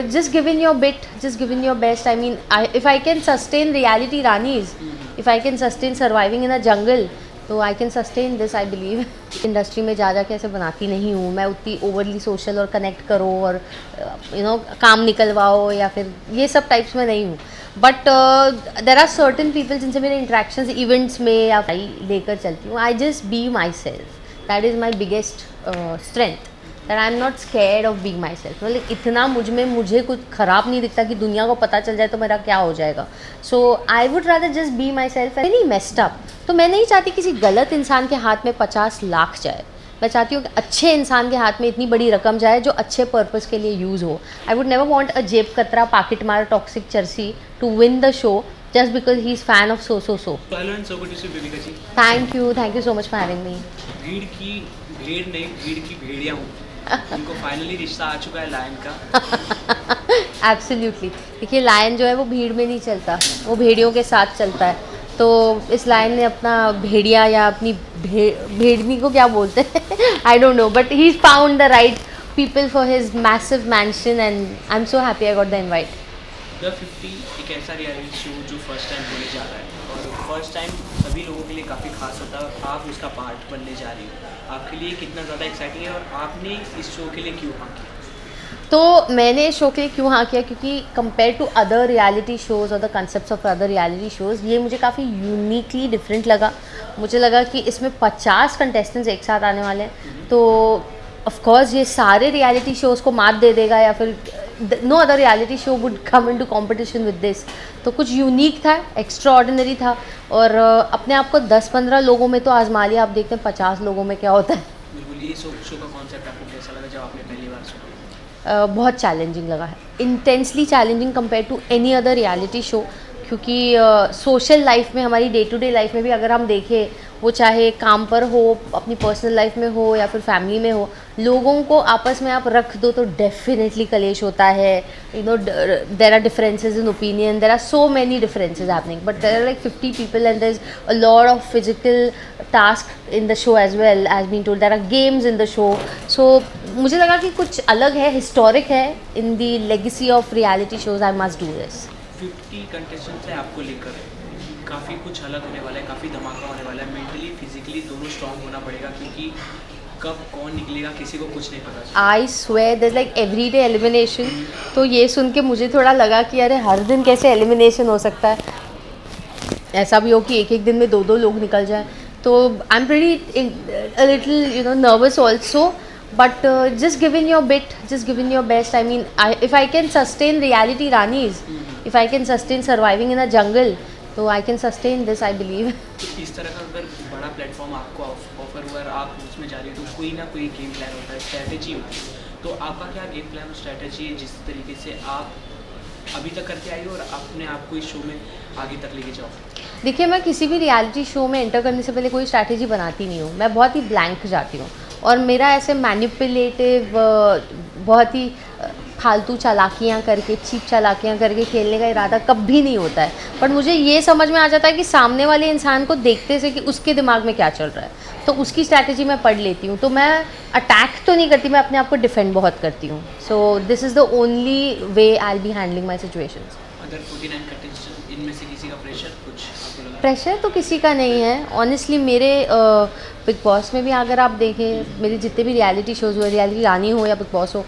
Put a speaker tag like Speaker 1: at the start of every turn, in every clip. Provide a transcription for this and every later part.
Speaker 1: Just given your bit, just given your best. I mean, if I can sustain reality Ranis, if I can sustain surviving in a jungle, तो I can sustain this I believe. Industry में जा के ऐसे बनाती नहीं हूँ मैं, उतनी ओवरली सोशल और कनेक्ट करो और काम निकलवाओ या फिर ये सब टाइप्स में नहीं हूँ। But there are certain people जिनसे मेरे इंट्रैक्शंस इवेंट्स में या लेकर चलती हूँ। I just be myself, that is my biggest strength, that I am not scared of being myself. मतलब इतना मुझे कुछ ख़राब नहीं दिखता कि दुनिया को पता चल जाए तो मेरा क्या हो जाएगा। So I would rather just be myself. नहीं मेस्ड अप, तो मैं नहीं चाहती किसी गलत इंसान के हाथ में 50 लाख जाए। मैं चाहती हूँ कि अच्छे इंसान के हाथ में इतनी बड़ी रकम जाए जो अच्छे पर्पज़ के लिए यूज़ हो। I would never want a जेब कतरा पाकिट मार टॉक्सिक चर्सी to win the show just because he's fan of so.
Speaker 2: Hello and so good to see you, Viveka ji.
Speaker 1: Thank you so much for having me.
Speaker 2: भीड़ की भेड़ नहीं, भीड़ की भेड़िया हूँ। उनको फाइनली रिश्ता आ चुका है लायन का।
Speaker 1: एब्सोल्युटली। देखिए लायन जो है वो भीड़ में नहीं चलता, वो भेड़ियों के साथ चलता है। तो इस लायन ने अपना भेड़िया या अपनी भेड़नी को क्या बोलते हैं I don't know, but he found the right people for his massive mention and I am so happy I got the invite.
Speaker 2: The 50 एक ऐसा रियलिटी शो जो फर्स्ट टाइम होने जा रहा है और फर्स्ट टाइम सभी लोगों के लिए काफ़ी खास होता है और आप उसका पार्ट बनने जा रही हो। आपके लिए कितना ज़्यादा एक्साइटिंग है और आपने इस शो के लिए क्यों हाँ किया?
Speaker 1: तो मैंने शो के लिए क्यों हाँ किया, क्योंकि compare to other reality shows और the concepts of other reality shows ये मुझे काफ़ी यूनिकली डिफरेंट लगा। मुझे लगा कि इसमें 50 कंटेस्टेंट्स एक साथ आने वाले हैं, तो ऑफ कोर्स ये सारे रियलिटी शोज़ को मात दे देगा या फिर no other reality show would come into competition with this. तो कुछ यूनिक था, एक्स्ट्रा ऑर्डिनरी था और अपने आप को 10-15 लोगों में तो आजमा लिया। आप देखते हैं 50 लोगों में क्या होता है।
Speaker 2: बिल्कुल, ये शो का कॉन्सेप्ट आपको कैसा लगा जब आपने पहली बार सुना?
Speaker 1: बहुत चैलेंजिंग लगा है, intensely challenging compare to any other reality show. क्योंकि सोशल लाइफ में, हमारी डे टू डे लाइफ में भी अगर हम देखें, वो चाहे काम पर हो, अपनी पर्सनल लाइफ में हो या फिर फैमिली में हो, लोगों को आपस में आप रख दो तो डेफिनेटली कलेश होता है। There are differences in opinion, there are so many differences happening, but there are like 50 people and there is a lot of physical task in the show as well as been told. There are games in the show. So मुझे लगा कि कुछ अलग है, historic है in the legacy of reality shows. I must do this.
Speaker 2: 50 contestants हैं आपको लेकर, काफ़ी कुछ अलग होने वाला है, काफ़ी धमाका होने वाला है। मेंटली फिजिकली दोनों स्ट्रांग होना पड़ेगा क्योंकि कब कौन निकलेगा किसी को कुछ नहीं पता।
Speaker 1: I swear there like every day elimination. तो ये सुन के मुझे थोड़ा लगा कि अरे हर दिन कैसे एलिमिनेशन हो सकता है, ऐसा भी हो कि एक दिन में 2 लोग निकल जाए। तो I am pretty little nervous also, but just given your bit, just given your best. I mean, if I can sustain reality Ranis, if I can sustain surviving in a jungle, तो I can sustain this I believe.
Speaker 2: तो इस तरह का अगर बड़ा platform आपको offer हुआ और आप उसमें जा रही हो तो कोई ना कोई गेम प्लान होता है, स्ट्रैटेजी होती है। तो आपका क्या गेम प्लान और स्ट्रैटेजी है जिस तरीके से आप अभी तक करके आई हो और अपने आप को इस शो में आगे तक लेके जाओ?
Speaker 1: देखिए, मैं किसी भी रियलिटी शो में एंटर करने से पहले कोई स्ट्रैटेजी बनाती नहीं हूँ। मैं बहुत ही ब्लैंक जाती हूँ और मेरा ऐसे मैनिपुलेटिव, बहुत ही फालतू चालाकियाँ करके, चीप चालाकियाँ करके खेलने का इरादा कभी नहीं होता है। बट मुझे ये समझ में आ जाता है कि सामने वाले इंसान को देखते से कि उसके दिमाग में क्या चल रहा है, तो उसकी स्ट्रैटेजी मैं पढ़ लेती हूँ। तो मैं अटैक तो नहीं करती, मैं अपने आप को डिफेंड बहुत करती हूँ। So this is the only way I will be handling my situations.
Speaker 2: अगर 49 कंटेस्टेंट इनमें से किसी का प्रेशर कुछ आपको लगा?
Speaker 1: प्रेशर तो किसी का नहीं है ऑनेस्टली। मेरे बिग बॉस में भी अगर आप देखें, मेरे जितने भी रियलिटी शोज़ हुए, रियलिटी रानी हो या बिग बॉस हो,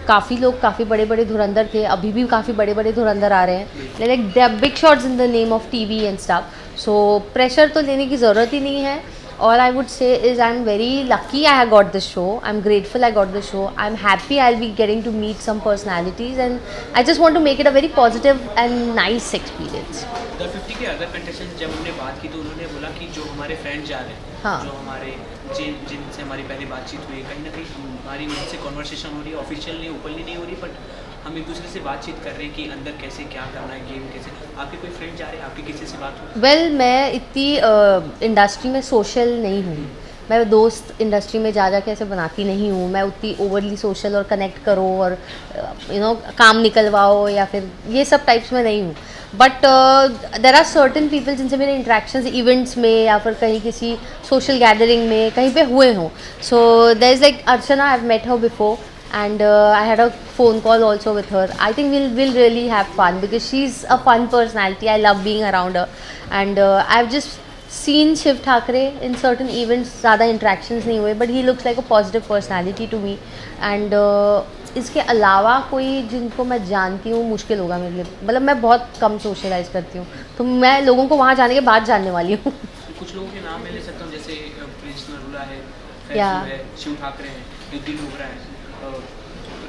Speaker 1: काफ़ी लोग काफ़ी बड़े बड़े धुरंधर थे, अभी भी काफ़ी बड़े बड़े धुरंधर आ रहे हैं। Like they are big shots in the name of TV and stuff. So pressure तो लेने की ज़रूरत ही नहीं है। All I would say is I'm very lucky I have got this show. I'm grateful I got this show. I'm happy I'll be getting to meet some personalities and I just want to make it a very positive and nice experience.
Speaker 2: The 50 के other contestant जब हमने बात की तो उन्होंने बोला कि जो हमारे फ्रेंड जा रहे हैं,
Speaker 1: हाँ,
Speaker 2: जो हमारे जिनसे हमारी पहली बातचीत हुई है, कहीं ना कहीं हमारी उनसे कॉन्वर्सेशन हो रही है, ऑफिशियल नहीं, ओपनली नहीं हो रही, बट हम एक दूसरे से बातचीत कर रहे हैं कि अंदर कैसे क्या करना है, गेम कैसे। आपके कोई फ्रेंड जा रहे हैं, आपकी किसी से बात हो?
Speaker 1: वेल मैं इतनी इंडस्ट्री में सोशल नहीं हूँ। मैं दोस्त इंडस्ट्री में जा के ऐसे बनाती नहीं हूँ। मैं उतनी ओवरली सोशल और कनेक्ट करो और काम निकलवाओ या फिर ये सब टाइप्स में नहीं हूँ। But there are certain people जिनसे मेरे इंट्रैक्शंस इवेंट्स में या फिर कहीं किसी सोशल गैदरिंग में कहीं पे हुए हों। So there is like Archana, I have met her before and I had a phone call also with her. I think we'll really have fun because she's a fun personality. I love being around her, and I've just seen Shiv Thakre in certain events. ज़्यादा interactions नहीं हुए, but he looks like a positive personality to me. And इसके अलावा कोई जिनको मैं जानती हूँ मुश्किल होगा मेरे लिए, मतलब मैं बहुत कम सोशलाइज करती हूँ, तो मैं लोगों को वहाँ जाने के बाद जानने वाली हूँ.
Speaker 2: कुछ लोगों के नाम मैं ले सकता हूँ, जैसे प्रिंस नरूला है,
Speaker 1: Yeah.
Speaker 2: फैजू है, शिव ठाकरे हैं, युद्धि डोगरा है,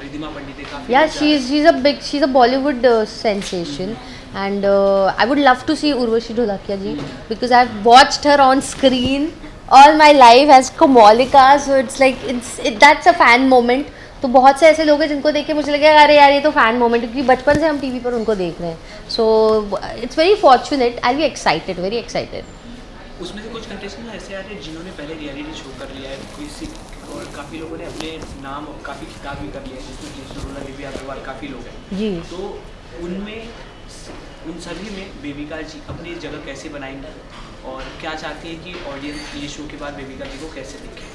Speaker 2: रिधिमा पंडित है, काफी
Speaker 1: Yeah,
Speaker 2: लोग जा-
Speaker 1: she's a Bollywood sensation, and I would love to see Urvashi Dholakia ji because I've watched her on screen all my life as Komalika, so it's like that's a fan moment. तो बहुत से ऐसे लोग हैं जिनको देख के मुझे लगेगा अरे यार ये तो फैन मोमेंट है, क्योंकि बचपन से हम टीवी पर उनको देख रहे हैं. So it's very fortunate, I be excited, very excited.
Speaker 2: उसमें से कुछ कंटेस्टेंट ऐसे आ रहे हैं जिन्होंने पहले रियलिटी शो कर लिया है कोई सी, और काफ़ी लोगों ने अपने नाम और काफ़ी खिताब भी कर लिया है, जिसमें प्रिंस नरूला, दिव्या अग्रवाल, काफ़ी लोग हैं.
Speaker 1: जी.
Speaker 2: तो उनमें उन सभी में बेबिका जी अपनी जगह कैसे बनाएंगी और क्या चाहती है कि ऑडियंस ये शो के बाद बेबिका जी को कैसे देखे?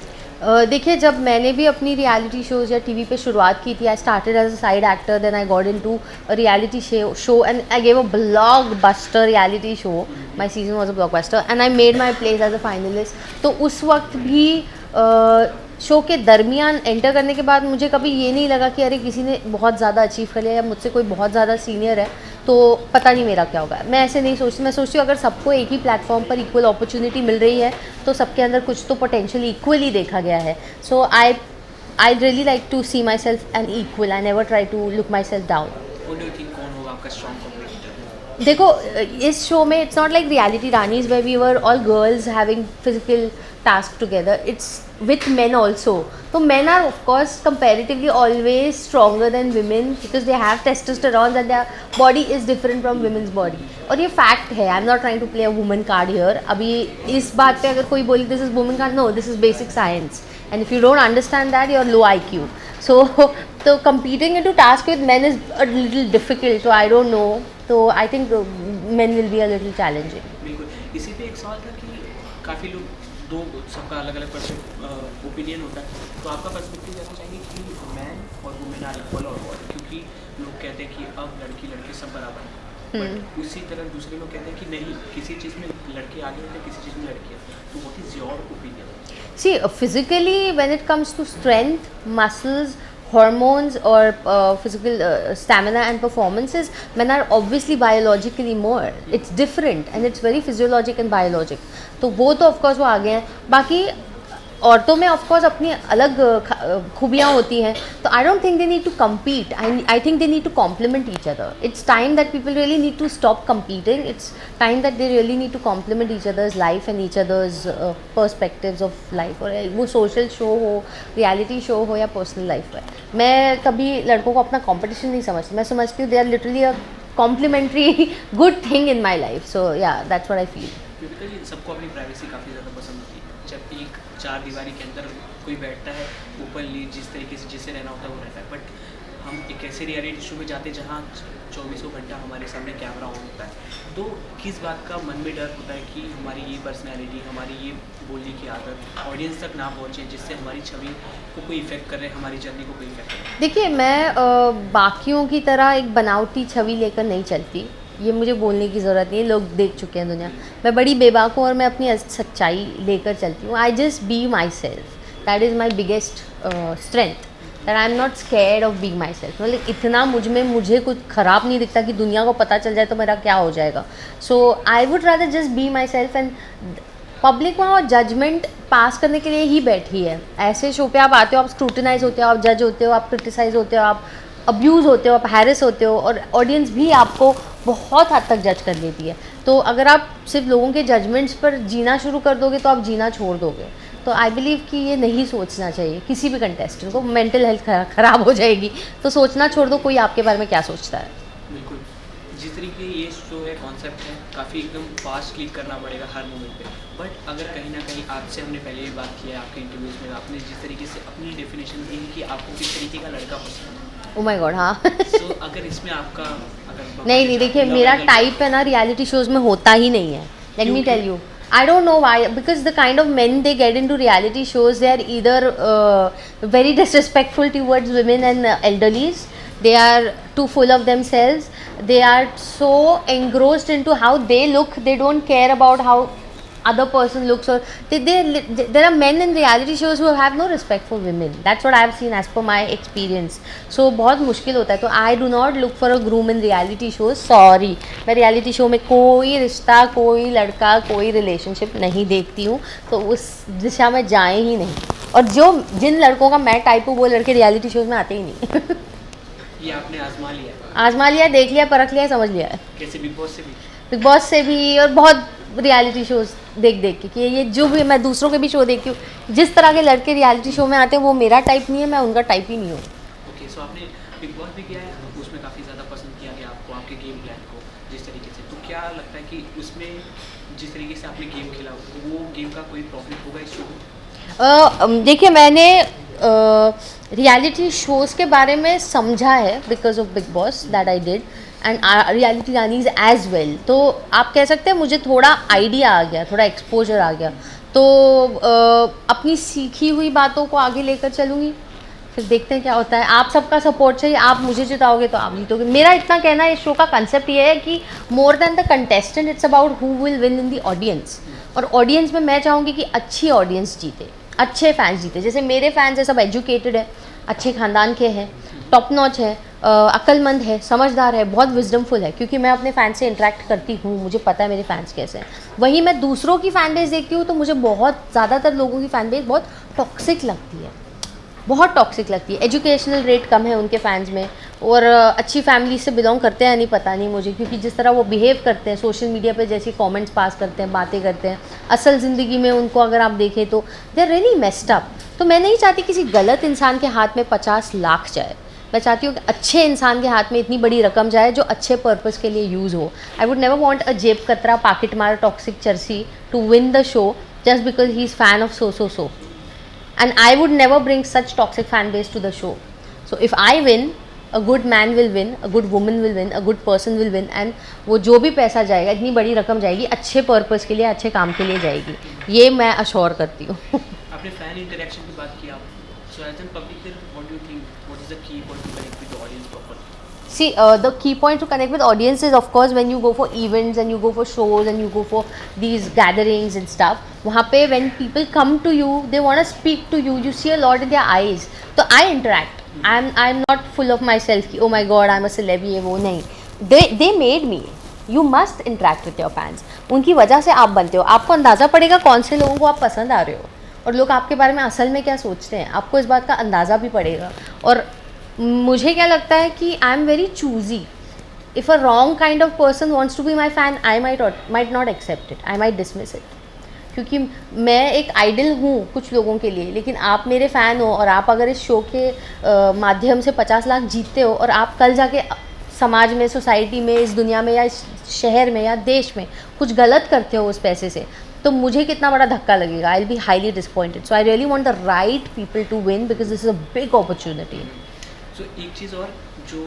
Speaker 1: देखिए, जब मैंने भी अपनी रियलिटी शोज़ या टीवी पे शुरुआत की थी, I started as a side actor, then I got into a reality show and I gave a blockbuster reality show. My season was a blockbuster and I made my place as a finalist. तो उस वक्त भी show के दरमियान enter करने के बाद मुझे कभी ये नहीं लगा कि अरे किसी ने बहुत ज़्यादा अचीव कर लिया या मुझसे कोई बहुत ज़्यादा सीनियर है तो पता नहीं मेरा क्या होगा. मैं ऐसे नहीं सोचती. मैं सोचती हूँ अगर सबको एक ही प्लेटफॉर्म पर इक्वल अपॉर्चुनिटी मिल रही है तो सबके अंदर कुछ तो पोटेंशियल इक्वली देखा गया है. So I really like to see myself an equal. I never try to look myself down.
Speaker 2: What do you think कौन होगा आपका स्ट्रॉन्ग कॉम्पिटिटर?
Speaker 1: देखो, इस शो में it's not like reality Ranis where we were all girls having physical task together. It's with men also. So men are of course comparatively always stronger than women because they have testosterone and their body is different from women's body. और ये fact है. I'm not trying to play a woman card here. अभी इस बात पे अगर कोई बोले this is woman card, no, this is basic science. And if you don't understand that, you're low IQ. So competing into task with men is a little difficult. So I don't know. So I think men will be a little challenging.
Speaker 2: बिल्कुल. इसी पे एक सवाल था कि काफ़ी लोग, दो सबका अलग अलग ओपिनियन होता है, तो आपका पर्सपेक्टिव जानना चाहिए कि मैन और वुमेन आर इक्वल और वॉट, क्योंकि लोग कहते हैं कि अब लड़की लड़के सब बराबर हैं, बट उसी तरह दूसरे लोग कहते हैं कि नहीं, किसी चीज़ में लड़के आगे होते हैं, किसी चीज़ में लड़कियाँ. तो what is your opinion?
Speaker 1: See, physically, when it comes to strength, muscles, hormones, or physical stamina and performances, men are obviously biologically more. It's different and it's very physiologic and biologic. तो वो तो of course वो आगे हैं. बाकी औरतों में of course अपनी अलग खूबियाँ होती हैं. तो I don't think they need to compete. I think they need to complement each other. It's time that people really need to stop competing. It's time that they really need to complement each other's life and each other's perspectives of life. और वो social show हो, reality show हो या personal life है, मैं कभी लड़कों को अपना कॉम्पिटिशन नहीं समझती. मैं समझती हूँ they are literally a complementary good thing in my life. So yeah that's what I feel.
Speaker 2: क्योंकि सबको अपनी प्राइवेसी काफ़ी ज़्यादा पसंद होती है. जब एक चार दीवारी के अंदर कोई बैठता है, ओपनली जिस तरीके से जिसे रहना होता है वो रहता है, बट हम एक ऐसे रियलिटी शो में जाते हैं जहाँ 24 घंटा हमारे सामने कैमरा ऑन होता है. तो किस बात का मन में डर होता है कि हमारी ये पर्सनैलिटी, हमारी ये बोलने की आदत ऑडियंस तक ना पहुँचे, जिससे हमारी छवि को कोई इफेक्ट करे, हमारी जर्नी को कोई इफेक्ट करे?
Speaker 1: देखिए, मैं बाकियों की तरह एक बनावटी छवि लेकर नहीं चलती. ये मुझे बोलने की ज़रूरत नहीं है, लोग देख चुके हैं दुनिया. मैं बड़ी बेबाक हूँ और मैं अपनी सच्चाई लेकर चलती हूँ. I just be myself. That is my biggest strength, that I am not scared of being myself. मतलब इतना मुझे कुछ ख़राब नहीं दिखता कि दुनिया को पता चल जाए तो मेरा क्या हो जाएगा. So I would rather just be myself. And public वहाँ जजमेंट पास करने के लिए ही बैठी है. ऐसे शो पे आप आते हो, आप स्क्रूटिनाइज होते हो, आप जज होते हो, आप क्रिटिसाइज होते हो, आप अब्यूज़ होते हो, आप हैरेस होते हो, और ऑडियंस भी आपको बहुत हद तक जज कर लेती है. तो अगर आप सिर्फ लोगों के जजमेंट्स पर जीना शुरू कर दोगे तो आप जीना छोड़ दोगे. तो आई बिलीव कि ये नहीं सोचना चाहिए किसी भी कंटेस्टेंट को. मेंटल हेल्थ ख़राब हो जाएगी. तो सोचना छोड़ दो कोई आपके बारे में क्या सोचता है.
Speaker 2: बिल्कुल. जिस तरीके ये शो है, कॉन्सेप्ट है, काफ़ी एकदम फास्ट क्लिक करना पड़ेगा हर मोमेंट पे. बट अगर कहीं ना कहीं आपसे हमने पहले भी बात की है आपके इंटरव्यूज़ में, आपने जिस तरीके से अपनी डेफिनेशन दी कि आपको किस तरीके का लड़का पसंद है.
Speaker 1: ओ माय गॉड, हाँ.
Speaker 2: So, अगर इसमें आपका अगर
Speaker 1: नहीं, देखिए, मेरा टाइप है ना रियलिटी शोज़ में होता ही नहीं है. Let me tell you, I don't know why, because the kind of men they get into reality shows, they are either very disrespectful towards women and elderlies. They are too full of themselves. They are so engrossed into how they look. They don't care about how other person looks, or there are men in reality shows who have no respect for women. That's what I have seen as per my experience. So बहुत मुश्किल होता है. तो I do not look for a groom in reality shows. Sorry, मैं reality show में कोई रिश्ता, कोई लड़का, कोई relationship नहीं देखती हूँ. तो उस दिशा में जाए ही नहीं. और जो जिन लड़कों का मैं टाइप हूँ वो लड़के रियलिटी शोज में आते ही नहीं.
Speaker 2: ये आपने आजमा लिया?
Speaker 1: आजमा लिया, देख लिया, परख लिया, समझ लिया.
Speaker 2: कैसे? बिग बॉस से भी?
Speaker 1: बिग बॉस से भी, और बहुत रियलिटी शोज देख के कि ये जो भी मैं दूसरों के भी शो देखती हूँ, जिस तरह के लड़के रियलिटी शो में आते हैं वो मेरा टाइप नहीं है, मैं उनका टाइप ही नहीं हूँ.
Speaker 2: ओके, सो आपने बिग बॉस भी किया है, उसमें काफ़ी ज़्यादा पसंद किया गया आपको, आपके गेम प्लान को जिस तरीके से. तो क्या लगता है कि उसमें जिस तरीके से आपने गेम खेला वो गेम का कोई प्रॉफिट होगा इस शो में?
Speaker 1: देखिए, मैंने रियलिटी शोज़ के बारे में समझा है because of Bigg Boss that I did, and reality Ranis as well. तो आप कह सकते हैं मुझे थोड़ा आइडिया आ गया, थोड़ा एक्सपोजर आ गया. तो अपनी सीखी हुई बातों को आगे लेकर चलूँगी, फिर देखते हैं क्या होता है. आप सबका सपोर्ट चाहिए, आप मुझे जिताओगे तो आप जीतोगे. मेरा इतना कहना है, इस शो का कंसेप्ट ये है कि more than the contestant it's about who will win in the audience. और ऑडियंस में मैं चाहूँगी कि अच्छी ऑडियंस जीते, अच्छे फैंस जीते. जैसे मेरे फैंस है, सब एजुकेटेड है, अच्छे ख़ानदान के हैं, टॉप नॉच है, अक्लमंद है, समझदार है, बहुत विजडमफुल है. क्योंकि मैं अपने फ़ैन से इंटरेक्ट करती हूँ, मुझे पता है मेरे फैंस कैसे हैं. वहीं मैं दूसरों की फ़ैन बेस देखती हूँ तो मुझे बहुत ज़्यादातर लोगों की फ़ैन बेस बहुत टॉक्सिक लगती है, बहुत टॉक्सिक लगती है. एजुकेशनल रेट कम है उनके फैंस में, और अच्छी फैमिली से बिलोंग करते हैं नहीं, पता नहीं मुझे. क्योंकि जिस तरह वो बिहेव करते हैं सोशल मीडिया पे, जैसे कमेंट्स पास करते हैं, बातें करते हैं, असल ज़िंदगी में उनको अगर आप देखें तो they are really messed up. तो मैं नहीं चाहती किसी गलत इंसान के हाथ में 50 लाख जाए. मैं चाहती हूँ कि अच्छे इंसान के हाथ में इतनी बड़ी रकम जाए जो अच्छे पर्पस के लिए यूज़ हो. I would never want a जेब कतरा पाकिट मार टॉक्सिक चर्सी to win the show just because he is fan of so. And I would never bring such toxic fan base to the show. So if I win, a good man will win, a good woman will win, a good person will win, and वो जो भी पैसा जाएगा, इतनी बड़ी रकम जाएगी, अच्छे पर्पस के लिए, अच्छे काम के लिए जाएगी. ये मैं अश्योर करती हूँ.
Speaker 2: आपने फैन इंटरेक्शन की बात की आप, so as an public then what do you think, what is the key point to connect with the audience properly?
Speaker 1: See, the key point to connect with audience is of course when you go for events and you go for shows and you go for these gatherings and stuff. वहाँ पे when people come to you, they want to speak to you. You see a lot in their eyes. तो I interact. I'm not full of myself कि oh my god I'm a celeb, ये वो नहीं. They made me. You must interact with your fans. उनकी वजह से आप बनते हो. आपको अंदाज़ा पड़ेगा कौन से लोगों को आप पसंद आ रहे हो, और लोग आपके बारे में असल में क्या सोचते हैं. आपको इस बात का अंदाज़ा भी पड़ेगा. और मुझे क्या लगता है कि I am very choosy. If a wrong kind of person wants to be my fan, I might not accept it, I might dismiss it. क्योंकि मैं एक आइडल हूँ कुछ लोगों के लिए, लेकिन आप मेरे फ़ैन हो और आप अगर इस शो के माध्यम से 50 लाख जीतते हो और आप कल जाके समाज में, सोसाइटी में, इस दुनिया में या इस शहर में या देश में कुछ गलत करते हो उस पैसे से, तो मुझे कितना बड़ा धक्का लगेगा. I will be highly disappointed. So I really want the right people to win because this is a big opportunity.
Speaker 2: So एक चीज़ और, जो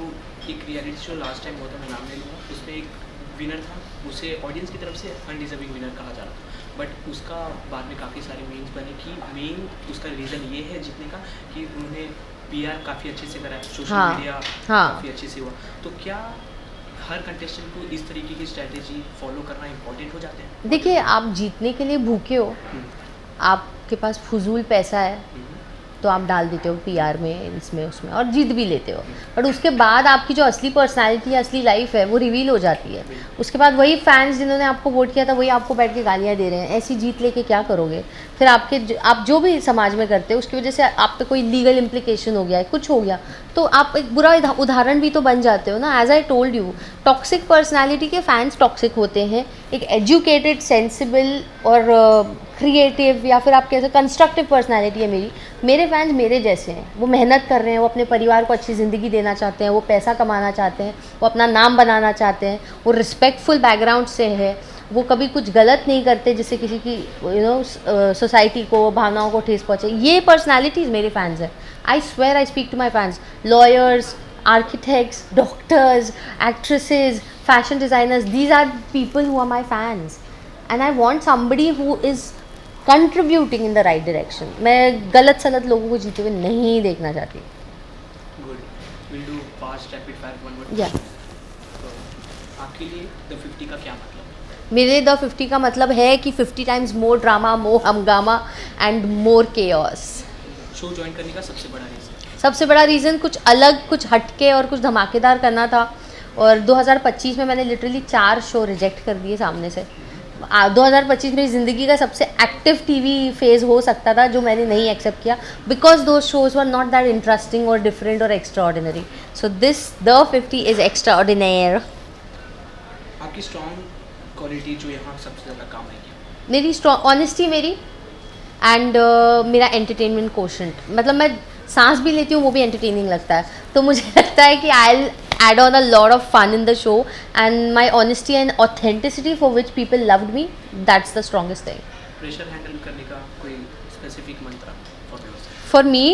Speaker 2: एक रियलिटी शो लास्ट टाइम हुआ था, मैं नाम ले लूँगा, उसमें एक विनर था, उसे ऑडियंस की तरफ से अनडिजर्विंग विनर कहा जा रहा था. बट उसका बाद में काफ़ी सारे मीम्स बने कि मेन उसका रीज़न ये है जीतने का कि उन्होंने PR काफ़ी अच्छे से करा है, सोशल मीडिया काफ़ी अच्छे से हुआ. तो क्या हर कंटेस्टेंट को इस तरीके की स्ट्रैटेजी फॉलो करना इंपॉर्टेंट हो जाते हैं?
Speaker 1: देखिए, आप जीतने के लिए भूखे हो, आपके पास फजूल पैसा है तो आप डाल देते हो PR में, इसमें उसमें, और जीत भी लेते हो. बट उसके बाद आपकी जो असली पर्सनालिटी है, असली लाइफ है, वो रिवील हो जाती है. उसके बाद वही फैंस जिन्होंने आपको वोट किया था वही आपको बैठ के गालियाँ दे रहे हैं. ऐसी जीत लेके क्या करोगे? फिर आप जो भी समाज में करते हो उसकी वजह से आप पे कोई लीगल इम्प्लीकेशन हो गया है, कुछ हो गया, तो आप एक बुरा उदाहरण भी तो बन जाते हो ना. As I told you, toxic personality के फैंस टॉक्सिक होते हैं. एक एजुकेटेड, सेंसिबल और क्रिएटिव या फिर आप कैसे कंस्ट्रक्टिव पर्सनालिटी है मेरे फैंस मेरे जैसे हैं. वो मेहनत कर रहे हैं, वो अपने परिवार को अच्छी ज़िंदगी देना चाहते हैं, वो पैसा कमाना चाहते हैं, वो अपना नाम बनाना चाहते हैं, वो रिस्पेक्टफुल बैकग्राउंड से है, वो कभी कुछ गलत नहीं करते जिससे किसी की सोसाइटी को, भावनाओं को ठेस पहुँचे. ये पर्सनैलिटीज़ मेरे फैंस हैं. I swear I speak to my fans. Lawyers, architects, doctors, actresses, fashion designers, these are people who are my fans. And I want somebody who is contributing in the right direction. मैं गलत सलत लोगों को जीते हुए नहीं देखना चाहती.
Speaker 2: Good. Will do fast rapid fire one more.
Speaker 1: या
Speaker 2: तो आपके लिए द 50 का क्या मतलब है?
Speaker 1: मेरे द 50 का मतलब है कि 50 टाइम्स मोर ड्रामा, मोर हंगामा and more chaos.
Speaker 2: Show join करने का सबसे बड़ा रीज़न?
Speaker 1: सबसे बड़ा रीज़न कुछ अलग, कुछ हटके और कुछ धमाकेदार करना था. और 2025 में मैंने लिटरली 4 शो रिजेक्ट कर दिए सामने से. 2025 मेरी ज़िंदगी का सबसे एक्टिव टीवी फेज़ हो सकता था जो मैंने नहीं एक्सेप्ट किया बिकॉज दो shows were not that interesting और डिफरेंट और extraordinary. So this the 50 is extraordinary.
Speaker 2: आपकी स्ट्रॉन्ग क्वालिटी जो यहाँ सबसे ज़्यादा काम आएगी?
Speaker 1: मेरी स्ट्रॉन्ग ऑनेस्टी मेरी एंड मेरा एंटरटेनमेंट कोशेंट. मतलब मैं सांस भी लेती हूँ वो भी एंटरटेनिंग लगता है. तो मुझे लगता है कि आई add on a lot of fun in the show and my honesty and authenticity for which people loved me, that's the strongest thing.
Speaker 2: Pressure handle करने का कोई स्पेसिफिक मंत्र for yourself?
Speaker 1: For me,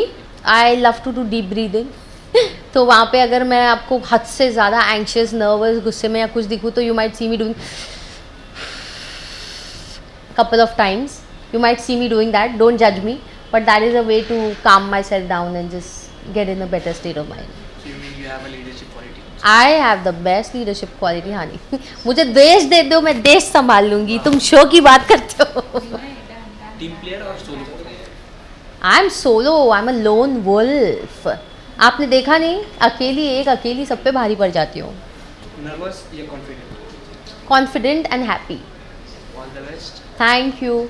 Speaker 1: I love to do deep breathing. तो वहाँ पे अगर मैं आपको हद से ज़्यादा एंग्शियस, नर्वस, गुस्से में या कुछ दिखूँ तो you might see me doing couple of times. You might see me doing that. Don't judge me, but that is a way to calm myself down and just get in a better state of mind.
Speaker 2: So you mean you have a leadership quality?
Speaker 1: I have the best leadership quality, honey. मुझे देश दे दो, मैं देश संभाल लूँगी. तुम show की बात करते हो.
Speaker 2: टीम प्लेयर और solo player?
Speaker 1: I am solo. I am a lone wolf. आपने देखा नहीं, अकेली सब पे भारी पड़ जाती हूँ.
Speaker 2: नर्वस या confident?
Speaker 1: Confident and happy.
Speaker 2: All the best.
Speaker 1: Thank you.